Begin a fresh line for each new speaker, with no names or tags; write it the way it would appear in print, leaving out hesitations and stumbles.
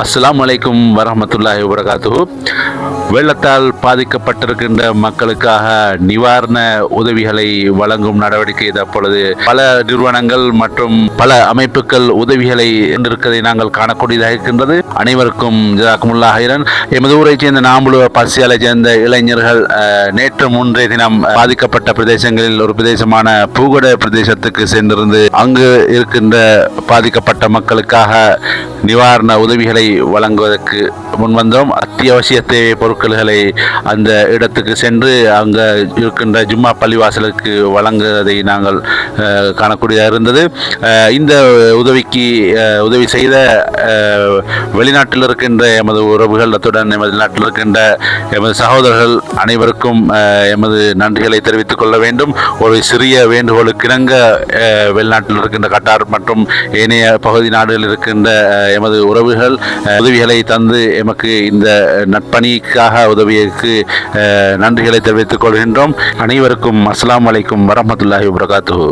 அஸ்ஸலாமு அலைக்கும் வரஹ்மத்துல்லாஹி வபரகாத்துஹு. வெள்ளத்தால் பாதிக்கப்பட்டிருக்கின்ற மக்களுக்காக நிவாரண உதவிகளை வழங்கும் நடவடிக்கை தற்பொழுது பல நிறுவனங்கள் மற்றும் பல அமைப்புகள் உதவிகளை இருப்பதை நாங்கள் காணக்கூடியதாக இருக்கின்றது. அனைவருக்கும் ஜஸாக்குமுல்லாஹ் ஹைரன். எமது ஊரை சேர்ந்த நாம்புலுவ பசியாலை சேர்ந்த இளைஞர்கள் நேற்று முன்றைய தினம் பாதிக்கப்பட்ட பிரதேசங்களில் ஒரு பிரதேசமான பூகொட பிரதேசத்துக்கு சென்றிருந்து அங்கு இருக்கின்ற பாதிக்கப்பட்ட மக்களுக்காக நிவாரண உதவிகளை வழங்குவதற்கு முன்வந்தோம். அத்தியாவசிய தேவை பொருட்களை அந்த இடத்துக்கு சென்று அங்கே இருக்கின்ற ஜும்மா பள்ளிவாசலுக்கு வழங்குவதை நாங்கள் காணக்கூடியதாக இருந்தது. இந்த உதவி செய்த வெளிநாட்டில் இருக்கின்ற எமது உறவுகள், அத்துடன் எமது நாட்டில் இருக்கின்ற எமது சகோதரர்கள் அனைவருக்கும் எமது நன்றிகளை தெரிவித்துக் கொள்ள வேண்டும். ஒரு சிறிய வேண்டுகோளுக்கிணங்க வெளிநாட்டில் இருக்கின்ற கட்டார் மற்றும் ஏனைய பகுதி நாடுகளில் இருக்கின்ற எமது உறவுகள் உதவிகளை தந்து எமக்கு இந்த நட்பணிக்காக உதவியதற்கு நன்றிகளை தெரிவித்துக் கொள்கின்றோம். அனைவருக்கும் அஸ்ஸலாமு அலைக்கும் வரஹ்மத்துல்லாஹி வபரகாத்துஹு.